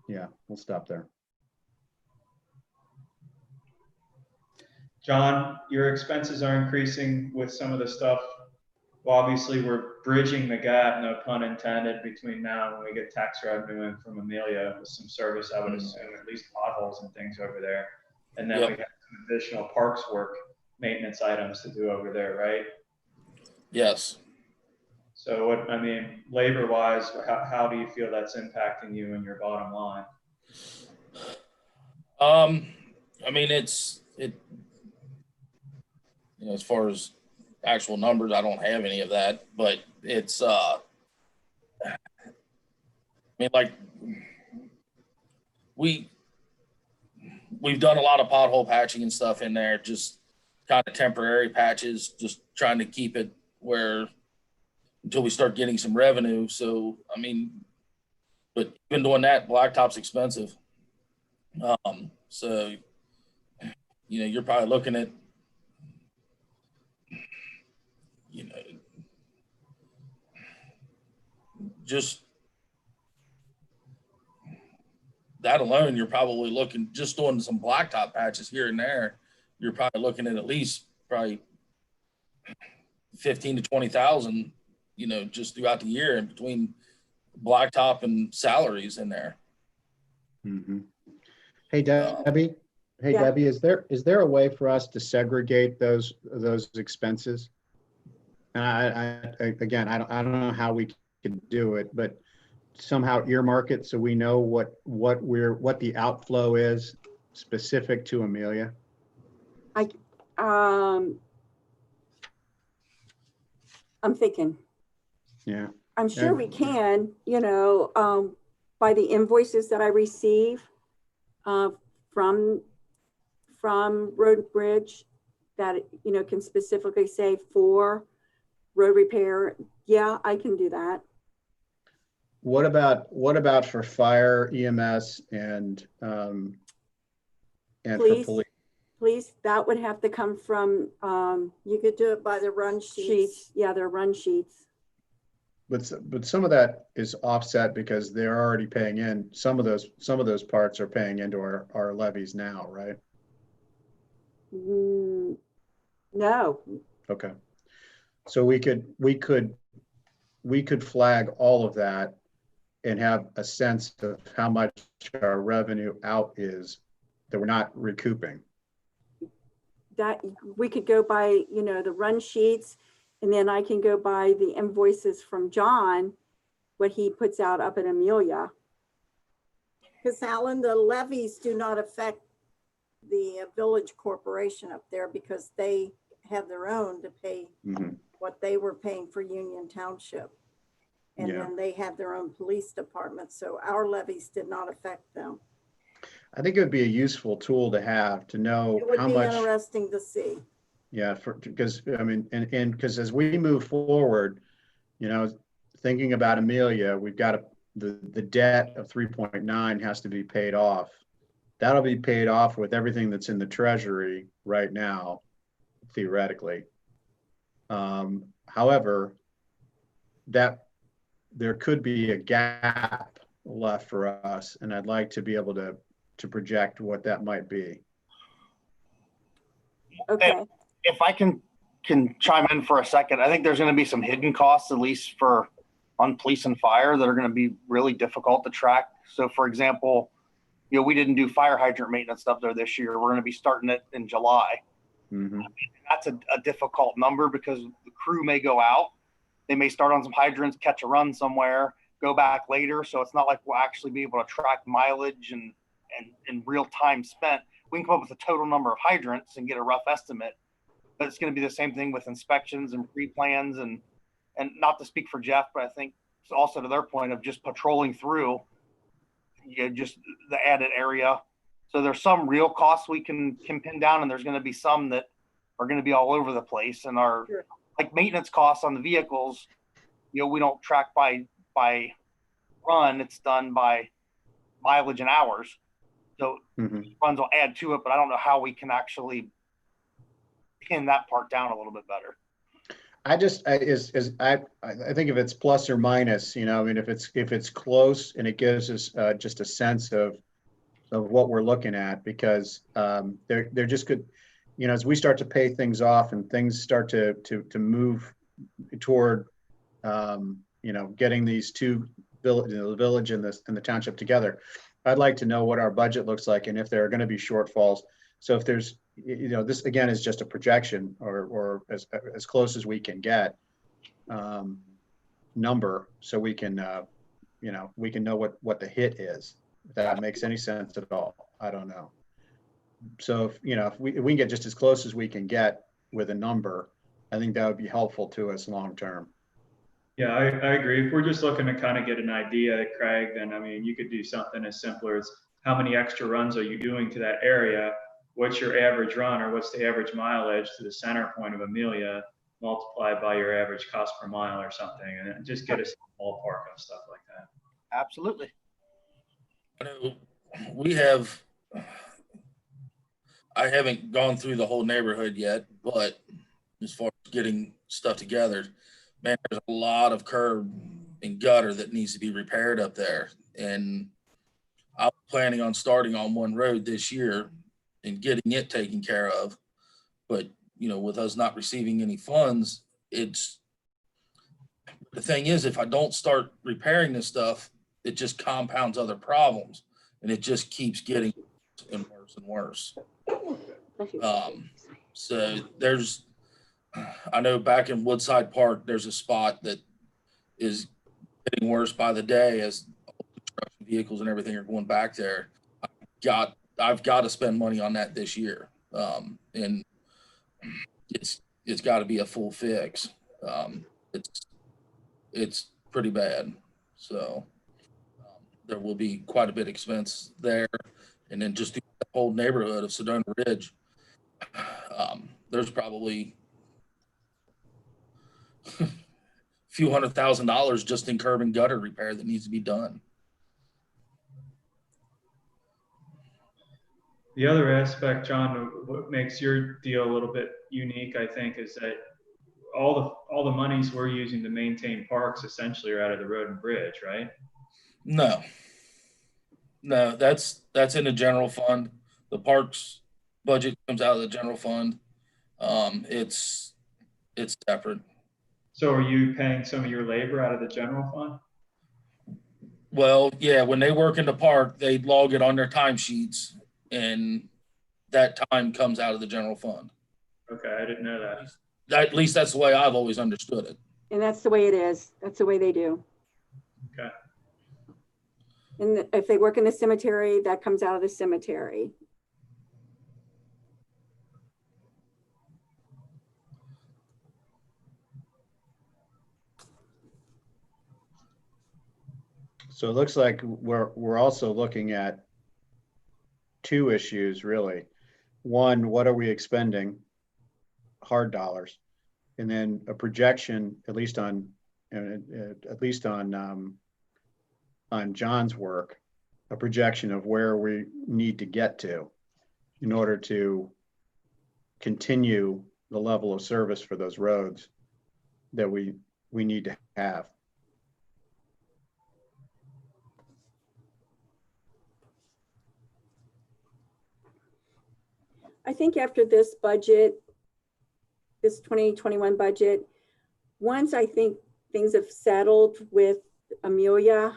Yeah, we'll stop there. John, your expenses are increasing with some of the stuff. Well, obviously, we're bridging the gap, no pun intended, between now and when we get tax revenue in from Amelia with some service, I would assume, at least potholes and things over there. And then Yep. we have some additional parks work, maintenance items to do over there, right? Yes. So what, I mean, labor wise, how do you feel that's impacting you and your bottom line? I mean, as far as actual numbers, I don't have any of that, but it's, I mean, like, we've done a lot of pothole patching and stuff in there, just kind of temporary patches, just trying to keep it where until we start getting some revenue. So, I mean, but even doing that, blacktop's expensive. So, you're probably looking at, just that alone, you're probably looking, just doing some blacktop patches here and there, you're probably looking at least probably 15 to 20,000, just throughout the year in between blacktop and salaries in there. Mm-hmm. Hey, Debbie. Hey, Yeah. Debbie, is there a way for us to segregate those expenses? And I don't know how we could do it, but somehow earmark it so we know what the outflow is specific to Amelia. I'm thinking. Yeah. I'm sure we can, by the invoices that I receive from from Road and Bridge that, you know, can specifically say for road repair, yeah, I can do that. What about for fire, EMS, and for Police. police? Please, that would have to come from You could do it by the run sheets. sheets. Yeah, they're run sheets. But some of that is offset because they're already paying in. Some of those parts are paying into our levies now, right? No, Okay. So we could flag all of that and have a sense of how much our revenue out is that we're not recouping. that we could go by, you know, the run sheets, and then I can go by the invoices from John, what he puts out up in Amelia. Because Alan, the levies do not affect the village corporation up there because they have their own to pay Mhm. what they were paying for Union Township. And Yeah. then they have their own police department. So our levies did not affect them. I think it would be a useful tool to have to know It would how be much. interesting to see. Yeah, because I mean, and because as we move forward, you know, thinking about Amelia, we've got the debt of 3.9 has to be paid off. That'll be paid off with everything that's in the treasury right now, theoretically. However, that there could be a gap left for us, and I'd like to be able to project what that might be. Okay, If I can chime in for a second, I think there's going to be some hidden costs, at least for on police and fire, that are going to be really difficult to track. So, for example, you know, we didn't do fire hydrant maintenance stuff there this year. We're going to be starting it in July. Mm-hmm. That's a difficult number because the crew may go out. They may start on some hydrants, catch a run somewhere, go back later. So it's not like we'll actually be able to track mileage and real time spent. We can come up with a total number of hydrants and get a rough estimate, but it's going to be the same thing with inspections and pre-plans and not to speak for Jeff, but I think it's also to their point of just patrolling through, you know, just the added area. So there's some real costs we can pin down, and there's going to be some that are going to be all over the place. And our Sure. like maintenance costs on the vehicles, you know, we don't track by run. It's done by mileage and hours. So funds will add to it, but I don't know how we can actually pin that part down a little bit better. I think if it's plus or minus, you know, I mean, if it's close and it gives us just a sense of what we're looking at, because they're just good, you know, as we start to pay things off and things start to move toward, you know, getting these two the village and the township together. I'd like to know what our budget looks like and if there are going to be shortfalls. So if there's, you know, this again is just a projection or as close as we can get number, so we can, you know, we can know what the hit is. If that makes any sense at all, I don't know. So if, you know, if we can get just as close as we can get with a number, I think that would be helpful to us long term. Yeah, I agree. If we're just looking to kind of get an idea, Craig, then I mean, you could do something as simpler as how many extra runs are you doing to that area? What's your average run, or what's the average mileage to the center point of Amelia, multiplied by your average cost per mile or something, and just get us a ballpark of stuff like that. Absolutely. I know I haven't gone through the whole neighborhood yet, but as far as getting stuff together, man, there's a lot of curb and gutter that needs to be repaired up there. And I'm planning on starting on one road this year and getting it taken care of. But, you know, with us not receiving any funds, the thing is, if I don't start repairing this stuff, it just compounds other problems and it just keeps getting worse and worse and worse. So I know back in Woodside Park, there's a spot that is getting worse by the day as construction vehicles and everything are going back there. I've got to spend money on that this year. And it's got to be a full fix. It's pretty bad. So there will be quite a bit of expense there. and then just do the whole neighborhood of Sedona Ridge, there's probably a few $100,000 just in curb and gutter repair that needs to be done. The other aspect, John, of what makes your deal a little bit unique, I think, is that all the monies we're using to maintain parks essentially are out of the road and bridge, right? No, that's in the general fund. The parks budget comes out of the general fund. It's separate. So are you paying some of your labor out of the general fund? Well, yeah, when they work in the park, they log it on their timesheets, and that time comes out of the general fund. Okay, I didn't know that. At least that's the way I've always understood it. And that's the way it is. That's the way they do. Okay. And if they work in the cemetery, that comes out of the cemetery. So it looks like we're also looking at two issues, really. One, what are we expending, hard dollars, and then a projection, at least on John's work, a projection of where we need to get to in order to continue the level of service for those roads that we need to have. I think after this budget, this 2021 budget, once I think things have settled with Amelia,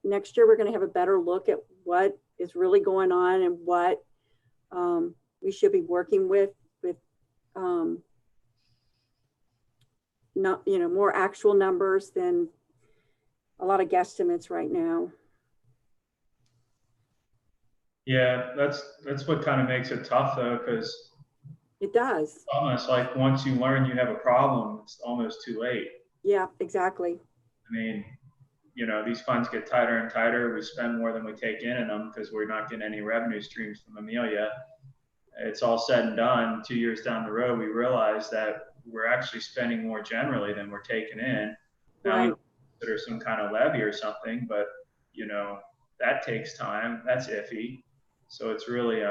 next year we're gonna have a better look at what is really going on and what we should be working with not, more actual numbers than a lot of guesstimates right now. Yeah, that's what kind of makes it tough though, because It does. it's almost like once you learn you have a problem, it's almost too late. Yeah, exactly. I mean, these funds get tighter and tighter. We spend more than we take in them because we're not getting any revenue streams from Amelia. It's all said and done. 2 years down the road, we realize that we're actually spending more generally than we're taking in. Now Right. we consider some kind of levy or something, but that takes time. That's iffy. So it's really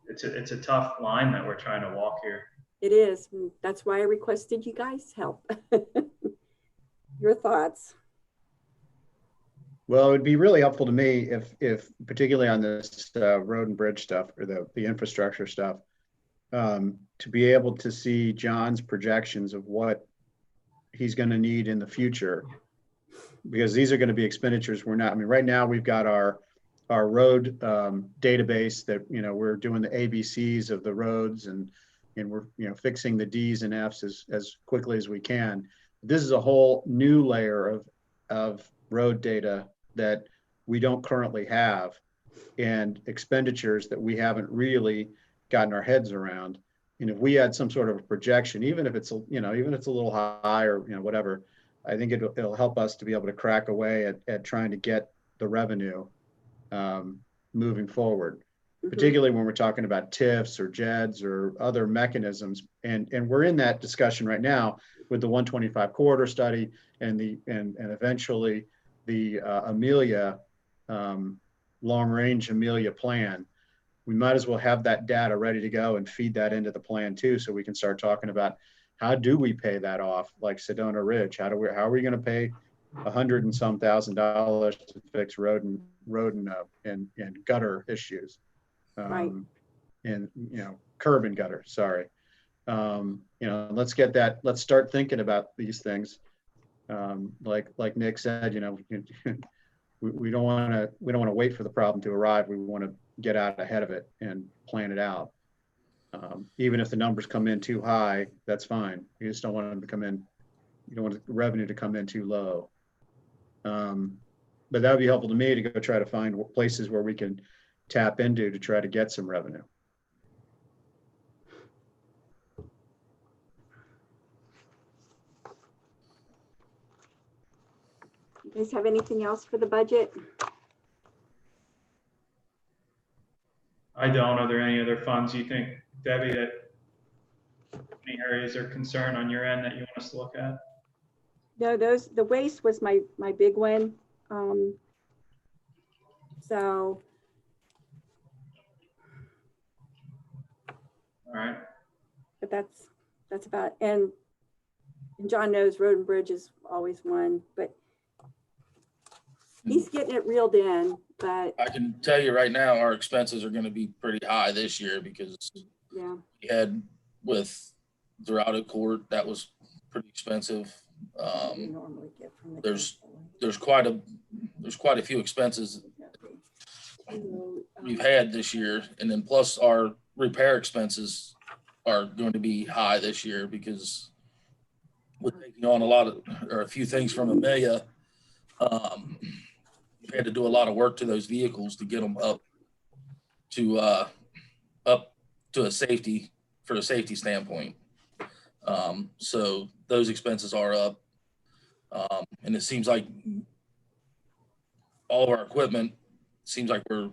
it's a tough line that we're trying to walk here. It is. That's why I requested you guys help. Your thoughts? Well, it would be really helpful to me if particularly on this road and bridge stuff or the infrastructure stuff, to be able to see John's projections of what he's going to need in the future, because these are going to be expenditures we're not. I mean, right now we've got our road database that we're doing the ABCs of the roads and we're fixing the D's and F's as quickly as we can. This is a whole new layer of road data that we don't currently have, and expenditures that we haven't really gotten our heads around. And if we had some sort of a projection, even if it's a little high or whatever, I think it'll help us to be able to crack away at trying to get the revenue moving forward, particularly when we're talking about TIFs or JEDs or other mechanisms. And we're in that discussion right now with the 125 corridor study and eventually the Amelia long range Amelia plan. We might as well have that data ready to go and feed that into the plan too, so we can start talking about how do we pay that off, like Sedona Ridge. How are we going to pay $100 and some thousand to fix road and gutter issues, Right. and curb and gutter. Sorry, let's get that. Let's start thinking about these things. Like Nick said, we don't want to wait for the problem to arrive. We want to get out ahead of it and plan it out. Even if the numbers come in too high, that's fine. You just don't want them to come in. You don't want the revenue to come in too low. But that would be helpful to me to go try to find places where we can tap into to try to get some revenue. You guys have anything else for the budget? I don't. Are there any other funds you think, Debbie, that any areas of concern on your end that you want us to look at? No, the waste was my big one. So, All right. but that's about, and John knows Road and Bridge is always one, but he's getting it reeled in, but I can tell you right now, our expenses are gonna be pretty high this year because yeah. we had with Dorado Court, that was pretty expensive. We normally get from the There's council. there's quite a few expenses So, we've had this year, and then plus our repair expenses are going to be high this year because we're taking on a few things from Amelia. We've had to do a lot of work to those vehicles to get them up to a safety, for a safety standpoint. So those expenses are up. And it seems like all of our equipment seems like every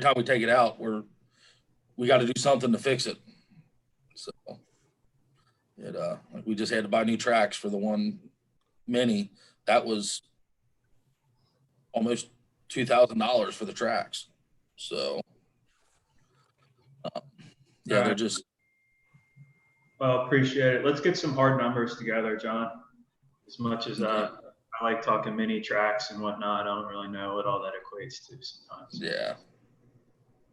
time we take it out, we got to do something to fix it. So like we just had to buy new tracks for the one Mini. That was almost $2,000 for the tracks. So yeah, All they're right. just, Well, appreciate it. Let's get some hard numbers together, John. As much as Okay. I like talking mini tracks and whatnot, I don't really know what all that equates to sometimes. yeah.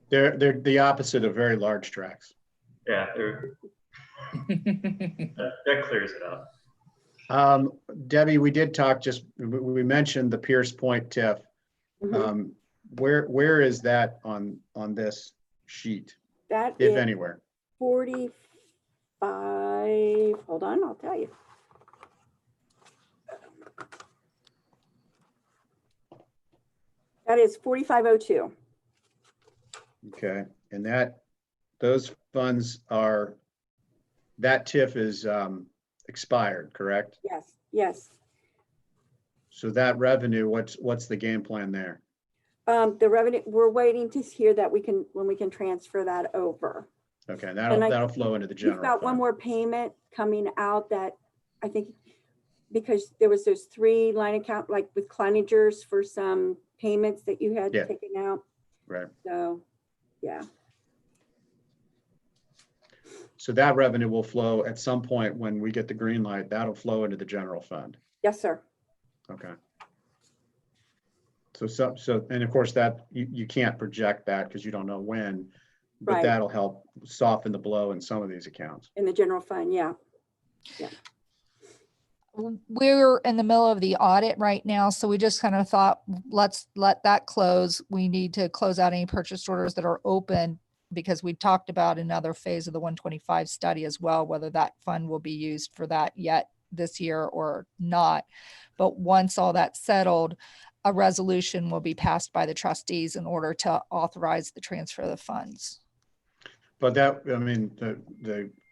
They're the opposite of very large tracks. Yeah, that clears it up. Debbie, we did talk, we mentioned the Pierce Point TIF. mhm. Where is that on this sheet, That if is anywhere? 45, hold on, I'll tell you. That is 4502. Okay, and those funds are, that TIF is expired, correct? Yes, yes. So that revenue, what's the game plan there? The revenue, we're waiting to hear that when we can transfer that over. Okay, And that'll flow into the We've general got one fund. more payment coming out that I think, because there was those 3 line account, like with Kleiningers for some payments that you had Yeah. taken out. Right. So, yeah. So that revenue will flow at some point when we get the green light, that'll flow into the general fund. Yes, sir. Okay. So, and of course that you can't project that because you don't know when, but Right. that'll help soften the blow in some of these accounts. In the general fund, yeah. We're in the middle of the audit right now, so we just kind of thought, let's let that close. We need to close out any purchase orders that are open because we talked about another phase of the 125 study as well, whether that fund will be used for that yet this year or not. But once all that's settled, a resolution will be passed by the trustees in order to authorize the transfer of the funds. But that, I mean,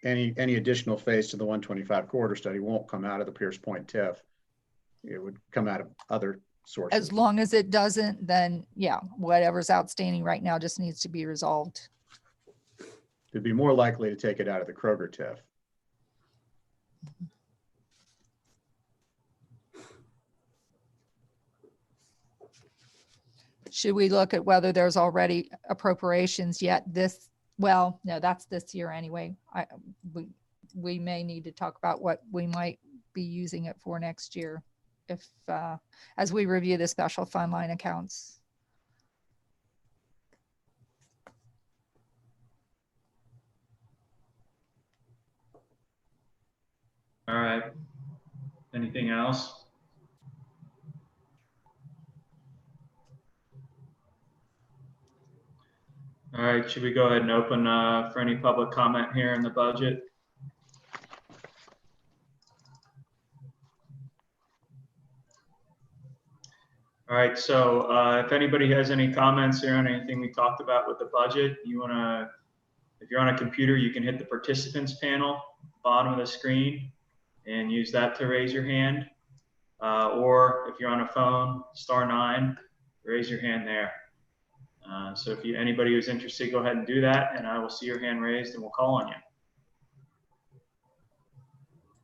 any additional phase to the 125 corridor study won't come out of the Pierce Point TIF. It would come out of other sources. As long as it doesn't, then yeah, whatever's outstanding right now just needs to be resolved. It'd be more likely to take it out of the Kroger TIF. Should we look at whether there's already appropriations yet well, no, that's this year anyway. We may need to talk about what we might be using it for next year if, as we review the special fund line accounts. All right. Anything else? All right, should we go ahead and open for any public comment here in the budget? All right, so if anybody has any comments here on anything we talked about with the budget, if you're on a computer, you can hit the participants panel, bottom of the screen, and use that to raise your hand. Or if you're on a phone, *9, raise your hand there. So if anybody who's interested, go ahead and do that, and I will see your hand raised and we'll call on you.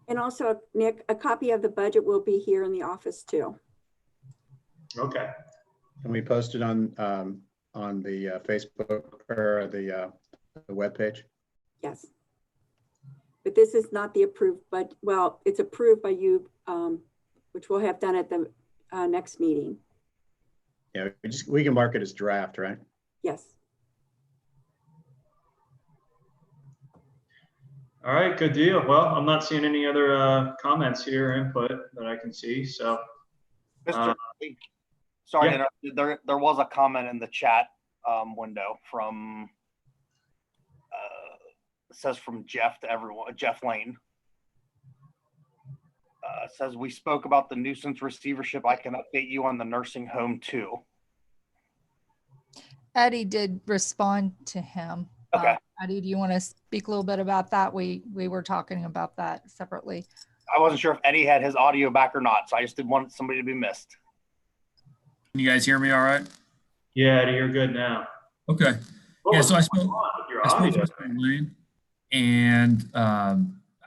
And also, Nick, a copy of the budget will be here in the office too. Okay. Can we post it on the Facebook or the webpage? Yes. But this is not the approved, but well, it's approved by you, which we'll have done at the next meeting. Yeah, we can mark it as draft, right? Yes. All right, good deal. Well, I'm not seeing any other comments here or input that I can see. So, Mr. Sorry, yeah. to interrupt. There was a comment in the chat window from it says from Jeff to everyone. Jeff Lane says we spoke about the nuisance receivership. I can update you on the nursing home too. Eddie did respond to him. Okay. Eddie, do you want to speak a little bit about that? We were talking about that separately. I wasn't sure if Eddie had his audio back or not, so I just didn't want somebody to be missed. Can you guys hear me all right? Yeah, Eddie, you're good now. Okay. What Yeah, was so I going spoke on with your to audio? Mr. Lane, and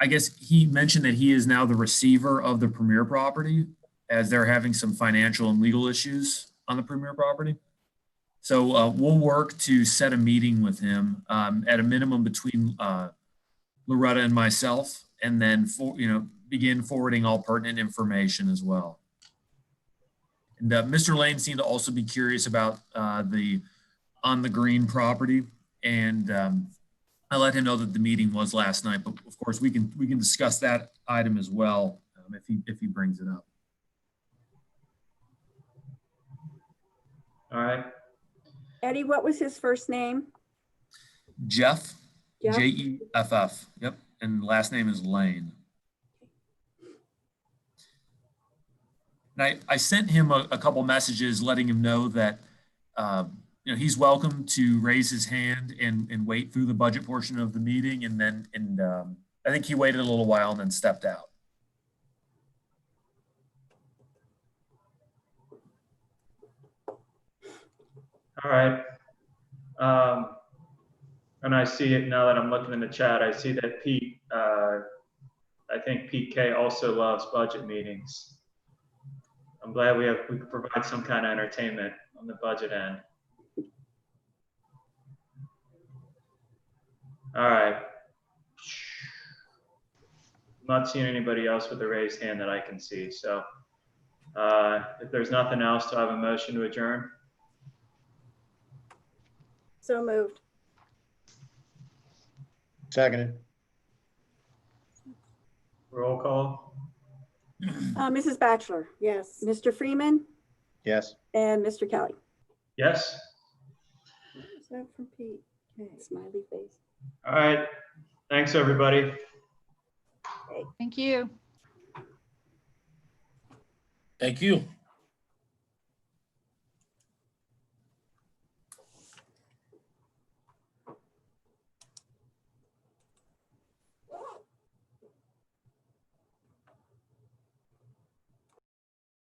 I guess he mentioned that he is now the receiver of the Premier property, as they're having some financial and legal issues on the Premier property. So we'll work to set a meeting with him at a minimum between Loretta and myself, and then begin forwarding all pertinent information as well. And Mr. Lane seemed to also be curious about the On the Green property, and I let him know that the meeting was last night. But of course, we can discuss that item as well if he brings it up. All right. Eddie, what was his first name? Jeff, Jeff? Jeff. Yep, and last name is Lane. And I sent him a couple messages letting him know that he's welcome to raise his hand and wait through the budget portion of the meeting, and then I think he waited a little while and then stepped out. All right. And I see it now that I'm looking in the chat. I see that Pete, I think Pete K also loves budget meetings. I'm glad we can provide some kind of entertainment on the budget end. All right. I'm not seeing anybody else with a raised hand that I can see. So if there's nothing else, do I have a motion to adjourn? So moved. Seconded. Roll call. Mrs. Batchelor, Yes. Mr. Freeman, Yes. and Mr. Kelly. Yes. Is that from Pete? Okay. Smiley face. All right. Thanks, everybody. Thank you. Thank you.